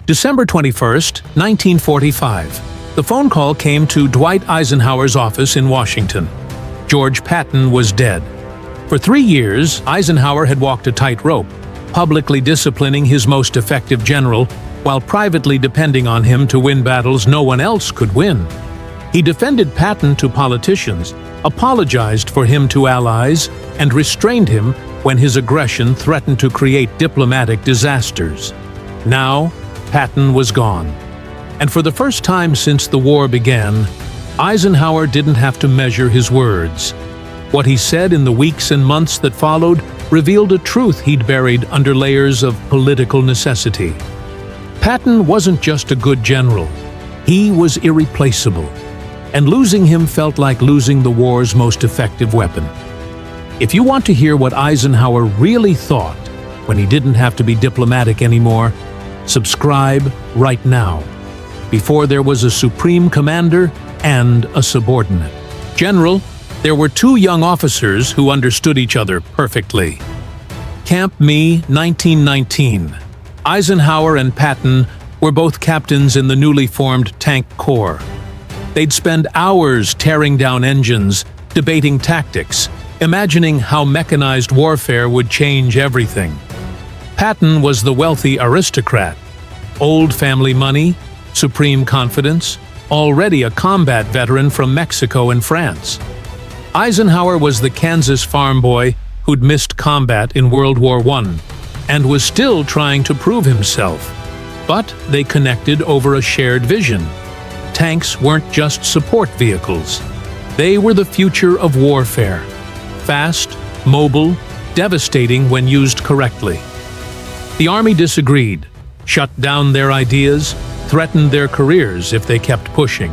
December 21st, 1945. The phone call came to Dwight Eisenhower's office in Washington. George Patton was dead. For 3 years, Eisenhower had walked a tightrope, publicly disciplining his most effective general, while privately depending on him to win battles no one else could win. He defended Patton to politicians, apologized for him to allies, and restrained him when his aggression threatened to create diplomatic disasters. Now, Patton was gone. And for the first time since the war began, Eisenhower didn't have to measure his words. What he said in the weeks and months that followed revealed a truth he'd buried under layers of political necessity. Patton wasn't just a good general. He was irreplaceable. And losing him felt like losing the war's most effective weapon. If you want to hear what Eisenhower really thought when he didn't have to be diplomatic anymore, subscribe right now, before there was a supreme commander and a subordinate. General, there were 2 young officers who understood each other perfectly. Camp Me, 1919. Eisenhower and Patton were both captains in the newly formed Tank Corps. They'd spend hours tearing down engines, debating tactics, imagining how mechanized warfare would change everything. Patton was the wealthy aristocrat. Old family money, supreme confidence, already a combat veteran from Mexico and France. Eisenhower was the Kansas farm boy who'd missed combat in World War I and was still trying to prove himself. But they connected over a shared vision. Tanks weren't just support vehicles. They were the future of warfare. Fast, mobile, devastating when used correctly. The Army disagreed, shut down their ideas, threatened their careers if they kept pushing.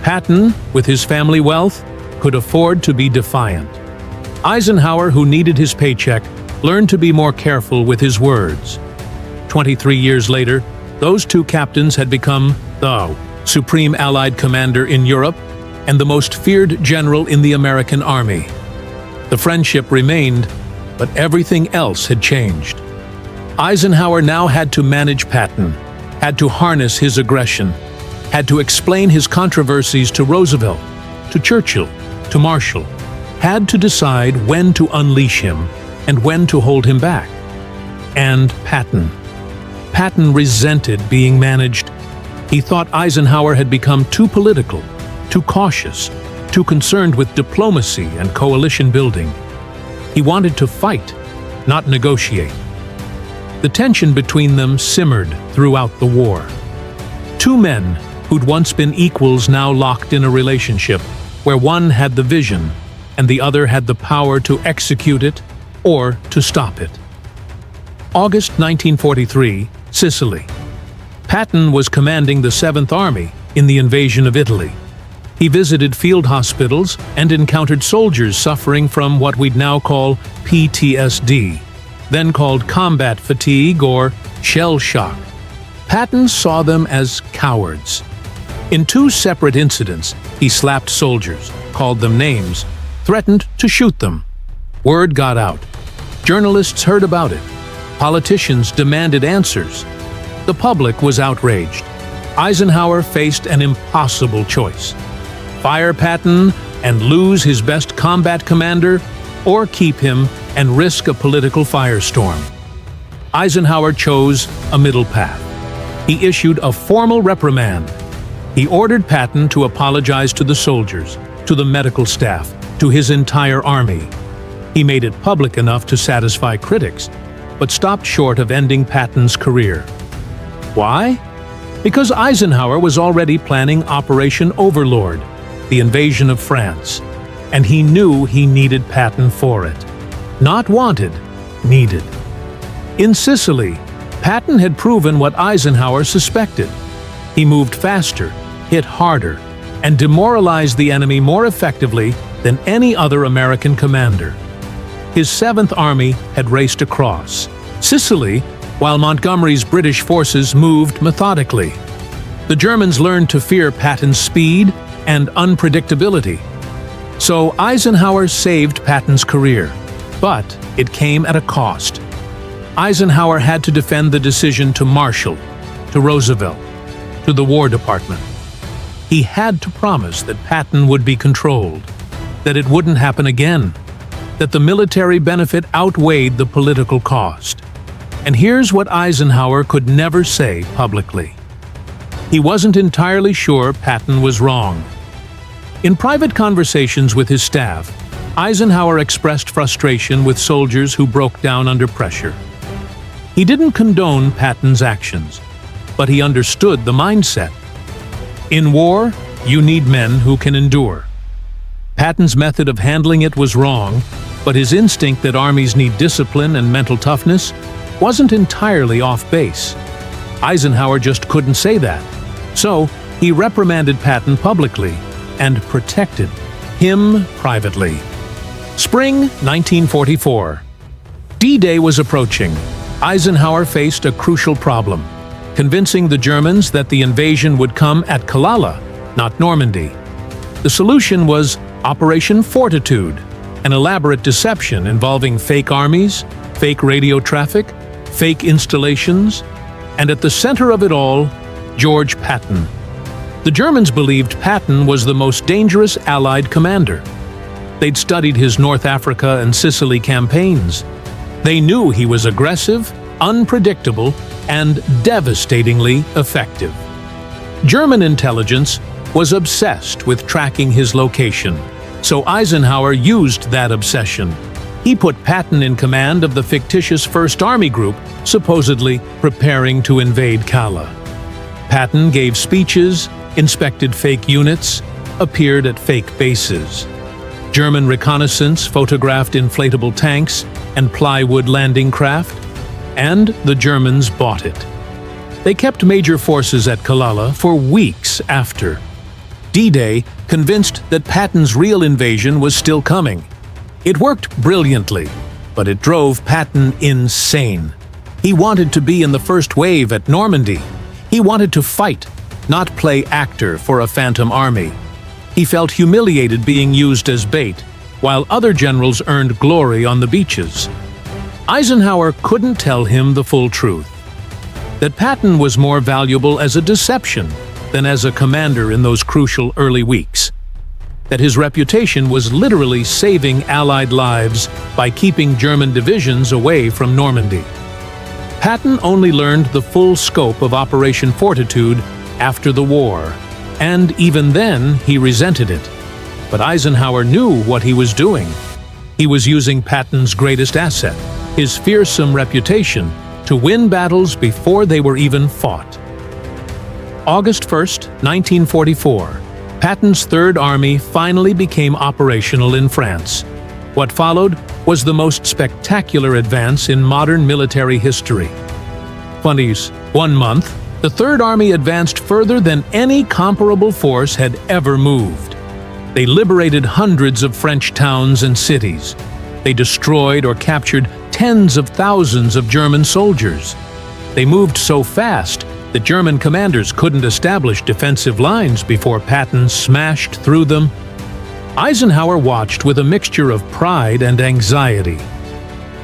Patton, with his family wealth, could afford to be defiant. Eisenhower, who needed his paycheck, learned to be more careful with his words. 23 years later, those 2 captains had become the Supreme Allied Commander in Europe and the most feared general in the American Army. The friendship remained, but everything else had changed. Eisenhower now had to manage Patton, had to harness his aggression, had to explain his controversies to Roosevelt, to Churchill, to Marshall, had to decide when to unleash him and when to hold him back. And Patton. Patton resented being managed. He thought Eisenhower had become too political, too cautious, too concerned with diplomacy and coalition building. He wanted to fight, not negotiate. The tension between them simmered throughout the war. 2 men who'd once been equals now locked in a relationship where one had the vision and the other had the power to execute it or to stop it. August 1943, Sicily. Patton was commanding the 7th Army in the invasion of Italy. He visited field hospitals and encountered soldiers suffering from what we'd now call PTSD, then called combat fatigue or shell shock. Patton saw them as cowards. In 2 separate incidents, he slapped soldiers, called them names, threatened to shoot them. Word got out. Journalists heard about it. Politicians demanded answers. The public was outraged. Eisenhower faced an impossible choice: fire Patton and lose his best combat commander, or keep him and risk a political firestorm. Eisenhower chose a middle path. He issued a formal reprimand. He ordered Patton to apologize to the soldiers, to the medical staff, to his entire army. He made it public enough to satisfy critics, but stopped short of ending Patton's career. Why? Because Eisenhower was already planning Operation Overlord, the invasion of France, and he knew he needed Patton for it. Not wanted, needed. In Sicily, Patton had proven what Eisenhower suspected. He moved faster, hit harder, and demoralized the enemy more effectively than any other American commander. His 7th Army had raced across Sicily, while Montgomery's British forces moved methodically. The Germans learned to fear Patton's speed and unpredictability. So Eisenhower saved Patton's career, but it came at a cost. Eisenhower had to defend the decision to Marshall, to Roosevelt, to the War Department. He had to promise that Patton would be controlled, that it wouldn't happen again, that the military benefit outweighed the political cost. And here's what Eisenhower could never say publicly. He wasn't entirely sure Patton was wrong. In private conversations with his staff, Eisenhower expressed frustration with soldiers who broke down under pressure. He didn't condone Patton's actions, but he understood the mindset. In war, you need men who can endure. Patton's method of handling it was wrong, but his instinct that armies need discipline and mental toughness wasn't entirely off base. Eisenhower just couldn't say that. So, he reprimanded Patton publicly and protected him privately. Spring 1944. D-Day was approaching. Eisenhower faced a crucial problem, convincing the Germans that the invasion would come at Kalala, not Normandy. The solution was Operation Fortitude, an elaborate deception involving fake armies, fake radio traffic, fake installations, and at the center of it all, George Patton. The Germans believed Patton was the most dangerous Allied commander. They'd studied his North Africa and Sicily campaigns. They knew he was aggressive, unpredictable, and devastatingly effective. German intelligence was obsessed with tracking his location, so Eisenhower used that obsession. He put Patton in command of the fictitious First Army Group, supposedly preparing to invade Kala. Patton gave speeches, inspected fake units, appeared at fake bases. German reconnaissance photographed inflatable tanks and plywood landing craft, and the Germans bought it. They kept major forces at Kalala for weeks after. D-Day convinced that Patton's real invasion was still coming. It worked brilliantly, but it drove Patton insane. He wanted to be in the first wave at Normandy. He wanted to fight, not play actor for a phantom army. He felt humiliated being used as bait, while other generals earned glory on the beaches. Eisenhower couldn't tell him the full truth, that Patton was more valuable as a deception than as a commander in those crucial early weeks, that his reputation was literally saving Allied lives by keeping German divisions away from Normandy. Patton only learned the full scope of Operation Fortitude after the war, and even then he resented it. But Eisenhower knew what he was doing. He was using Patton's greatest asset, his fearsome reputation, to win battles before they were even fought. August 1st, 1944, Patton's Third Army finally became operational in France. What followed was the most spectacular advance in modern military history. 1 month, the Third Army advanced further than any comparable force had ever moved. They liberated hundreds of French towns and cities. They destroyed or captured tens of thousands of German soldiers. They moved so fast that German commanders couldn't establish defensive lines before Patton smashed through them. Eisenhower watched with a mixture of pride and anxiety.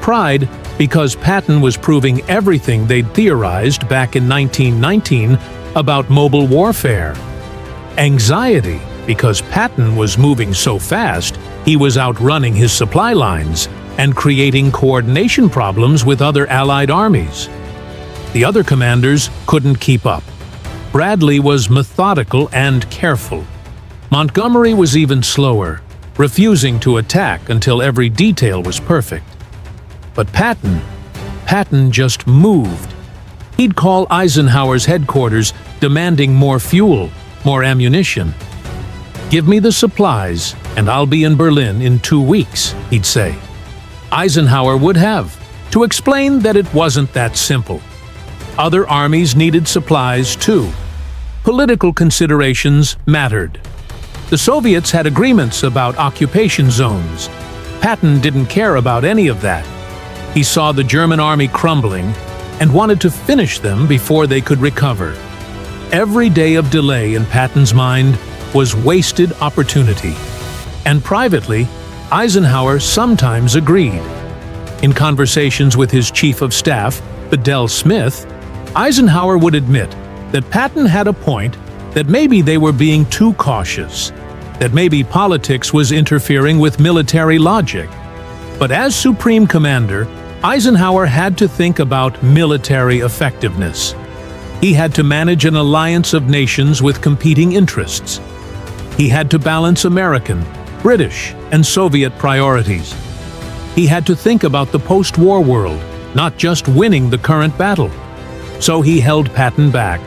Pride because Patton was proving everything they'd theorized back in 1919 about mobile warfare. Anxiety because Patton was moving so fast he was outrunning his supply lines and creating coordination problems with other Allied armies. The other commanders couldn't keep up. Bradley was methodical and careful. Montgomery was even slower, refusing to attack until every detail was perfect. But Patton just moved. He'd call Eisenhower's headquarters demanding more fuel, more ammunition. "Give me the supplies, and I'll be in Berlin in 2 weeks," he'd say. Eisenhower would have, to explain that it wasn't that simple. Other armies needed supplies too. Political considerations mattered. The Soviets had agreements about occupation zones. Patton didn't care about any of that. He saw the German army crumbling and wanted to finish them before they could recover. Every day of delay in Patton's mind was wasted opportunity. And privately, Eisenhower sometimes agreed. In conversations with his chief of staff, Bedell Smith, Eisenhower would admit that Patton had a point, that maybe they were being too cautious, that maybe politics was interfering with military logic. But as Supreme Commander, Eisenhower had to think about military effectiveness. He had to manage an alliance of nations with competing interests. He had to balance American, British, and Soviet priorities. He had to think about the post-war world, not just winning the current battle. So he held Patton back,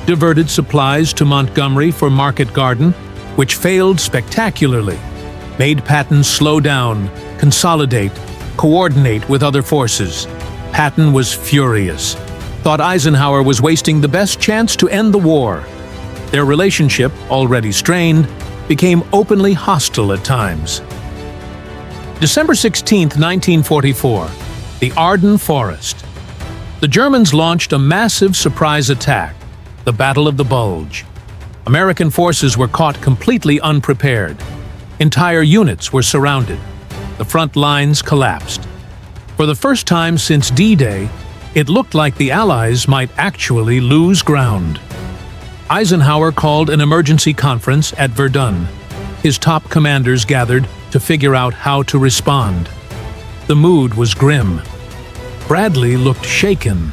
diverted supplies to Montgomery for Market Garden, which failed spectacularly, made Patton slow down, consolidate, coordinate with other forces. Patton was furious, thought Eisenhower was wasting the best chance to end the war. Their relationship, already strained, became openly hostile at times. December 16, 1944, the Ardennes Forest. The Germans launched a massive surprise attack, the Battle of the Bulge. American forces were caught completely unprepared. Entire units were surrounded. The front lines collapsed. For the first time since D-Day, it looked like the Allies might actually lose ground. Eisenhower called an emergency conference at Verdun. His top commanders gathered to figure out how to respond. The mood was grim. Bradley looked shaken.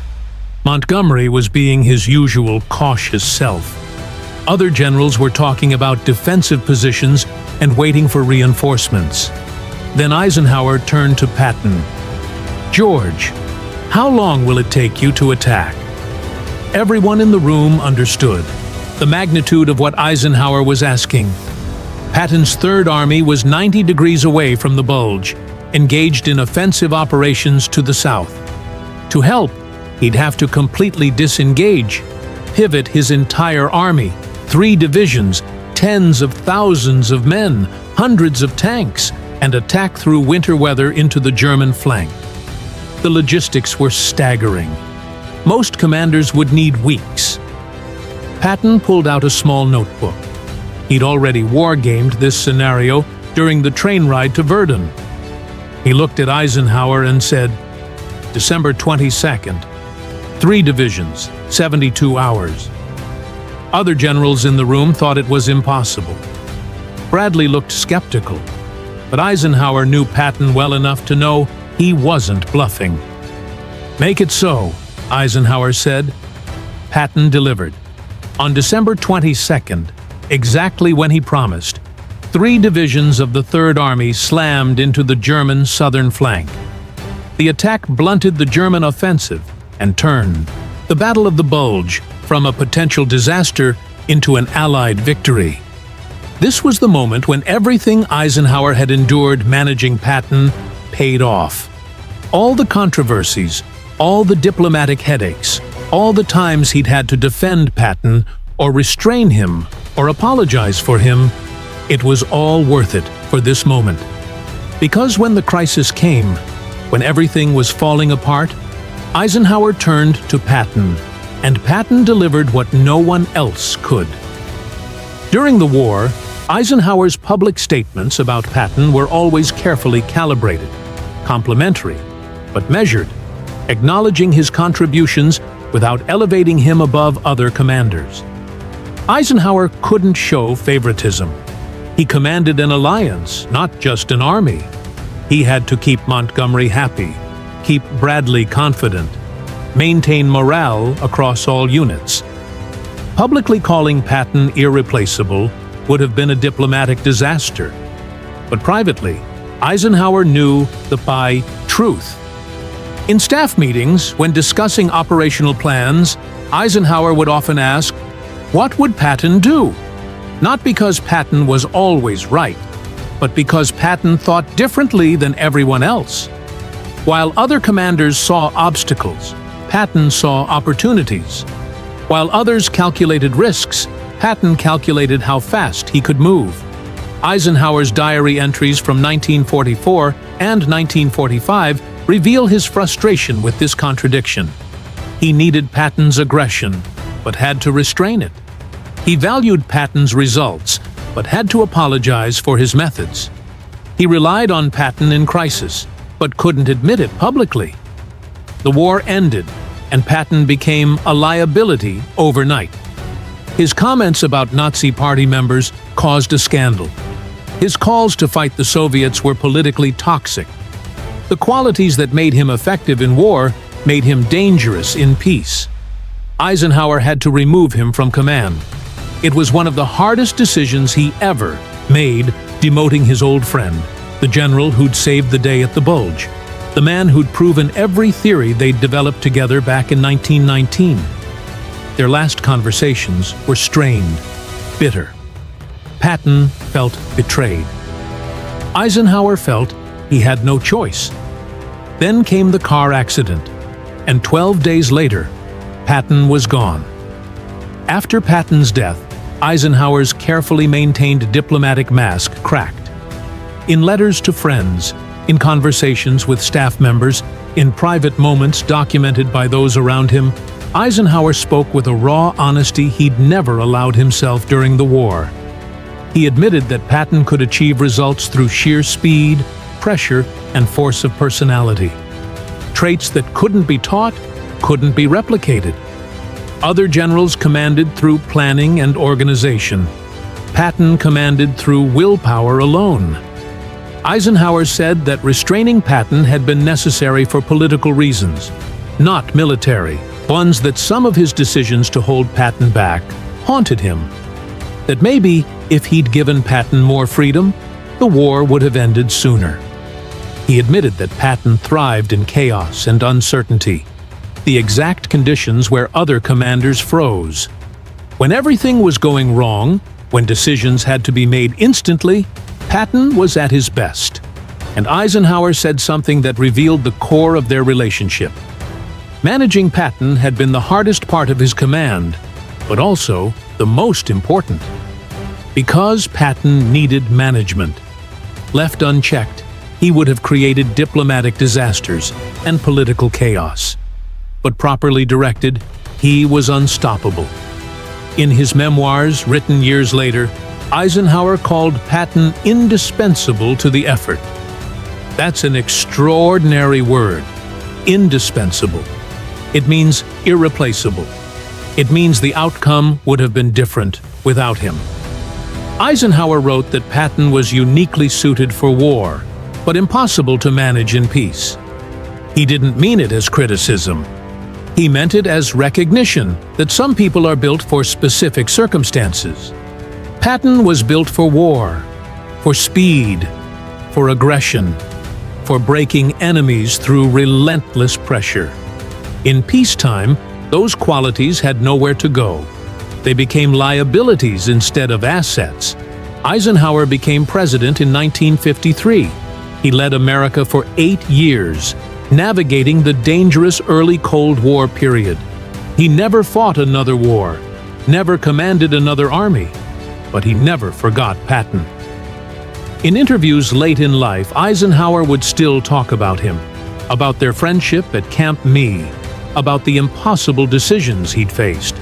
Montgomery was being his usual cautious self. Other generals were talking about defensive positions and waiting for reinforcements. Then Eisenhower turned to Patton. "George, how long will it take you to attack?" Everyone in the room understood the magnitude of what Eisenhower was asking. Patton's Third Army was 90 degrees away from the Bulge, engaged in offensive operations to the south. To help, he'd have to completely disengage, pivot his entire army, 3 divisions, tens of thousands of men, hundreds of tanks, and attack through winter weather into the German flank. The logistics were staggering. Most commanders would need weeks. Patton pulled out a small notebook. He'd already war-gamed this scenario during the train ride to Verdun. He looked at Eisenhower and said, "December 22nd, 3 divisions, 72 hours." Other generals in the room thought it was impossible. Bradley looked skeptical, but Eisenhower knew Patton well enough to know he wasn't bluffing. "Make it so," Eisenhower said. Patton delivered. On December 22nd, exactly when he promised, 3 divisions of the Third Army slammed into the German southern flank. The attack blunted the German offensive and turned the Battle of the Bulge from a potential disaster into an Allied victory. This was the moment when everything Eisenhower had endured managing Patton paid off. All the controversies, all the diplomatic headaches, all the times he'd had to defend Patton or restrain him or apologize for him, it was all worth it for this moment. Because when the crisis came, when everything was falling apart, Eisenhower turned to Patton, and Patton delivered what no one else could. During the war, Eisenhower's public statements about Patton were always carefully calibrated, complimentary, but measured, acknowledging his contributions without elevating him above other commanders. Eisenhower couldn't show favoritism. He commanded an alliance, not just an army. He had to keep Montgomery happy, keep Bradley confident, maintain morale across all units. Publicly calling Patton irreplaceable would have been a diplomatic disaster. But privately, Eisenhower knew the truth. In staff meetings, when discussing operational plans, Eisenhower would often ask, "What would Patton do?" Not because Patton was always right, but because Patton thought differently than everyone else. While other commanders saw obstacles, Patton saw opportunities. While others calculated risks, Patton calculated how fast he could move. Eisenhower's diary entries from 1944 and 1945 reveal his frustration with this contradiction. He needed Patton's aggression, but had to restrain it. He valued Patton's results, but had to apologize for his methods. He relied on Patton in crisis, but couldn't admit it publicly. The war ended, and Patton became a liability overnight. His comments about Nazi Party members caused a scandal. His calls to fight the Soviets were politically toxic. The qualities that made him effective in war made him dangerous in peace. Eisenhower had to remove him from command. It was one of the hardest decisions he ever made, demoting his old friend, the general who'd saved the day at the Bulge, the man who'd proven every theory they'd developed together back in 1919. Their last conversations were strained, bitter. Patton felt betrayed. Eisenhower felt he had no choice. Then came the car accident, and 12 days later, Patton was gone. After Patton's death, Eisenhower's carefully maintained diplomatic mask cracked. In letters to friends, in conversations with staff members, in private moments documented by those around him, Eisenhower spoke with a raw honesty he'd never allowed himself during the war. He admitted that Patton could achieve results through sheer speed, pressure, and force of personality. Traits that couldn't be taught, couldn't be replicated. Other generals commanded through planning and organization. Patton commanded through willpower alone. Eisenhower said that restraining Patton had been necessary for political reasons, not military, ones that some of his decisions to hold Patton back haunted him. That maybe, if he'd given Patton more freedom, the war would have ended sooner. He admitted that Patton thrived in chaos and uncertainty, the exact conditions where other commanders froze. When everything was going wrong, when decisions had to be made instantly, Patton was at his best. And Eisenhower said something that revealed the core of their relationship. Managing Patton had been the hardest part of his command, but also the most important. Because Patton needed management. Left unchecked, he would have created diplomatic disasters and political chaos. But properly directed, he was unstoppable. In his memoirs, written years later, Eisenhower called Patton indispensable to the effort. That's an extraordinary word, indispensable. It means irreplaceable. It means the outcome would have been different without him. Eisenhower wrote that Patton was uniquely suited for war, but impossible to manage in peace. He didn't mean it as criticism. He meant it as recognition that some people are built for specific circumstances. Patton was built for war, for speed, for aggression, for breaking enemies through relentless pressure. In peacetime, those qualities had nowhere to go. They became liabilities instead of assets. Eisenhower became president in 1953. He led America for 8 years, navigating the dangerous early Cold War period. He never fought another war, never commanded another army, but he never forgot Patton. In interviews late in life, Eisenhower would still talk about him, about their friendship at Camp Me, about the impossible decisions he'd faced,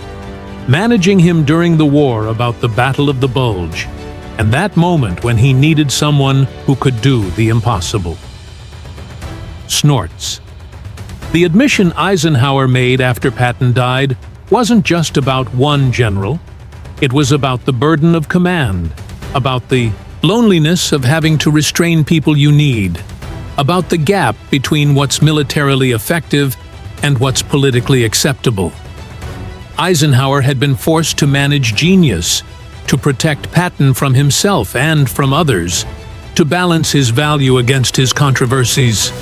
managing him during the war, about the Battle of the Bulge, and that moment when he needed someone who could do the impossible. Snorts. The admission Eisenhower made after Patton died wasn't just about one general. It was about the burden of command, about the loneliness of having to restrain people you need, about the gap between what's militarily effective and what's politically acceptable. Eisenhower had been forced to manage genius, to protect Patton from himself and from others, to balance his value against his controversies.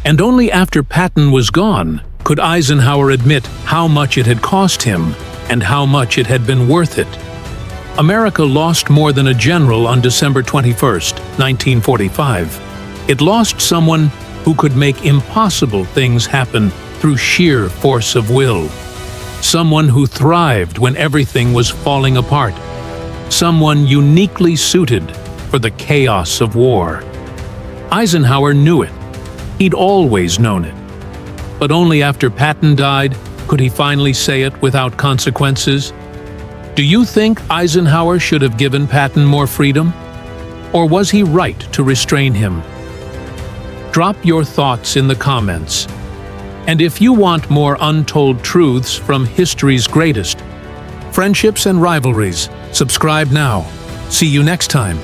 And only after Patton was gone could Eisenhower admit how much it had cost him and how much it had been worth it. America lost more than a general on December 21, 1945. It lost someone who could make impossible things happen through sheer force of will. Someone who thrived when everything was falling apart. Someone uniquely suited for the chaos of war. Eisenhower knew it. He'd always known it. But only after Patton died could he finally say it without consequences. Do you think Eisenhower should have given Patton more freedom? Or was he right to restrain him? Drop your thoughts in the comments. And if you want more untold truths from history's greatest friendships and rivalries, subscribe now. See you next time.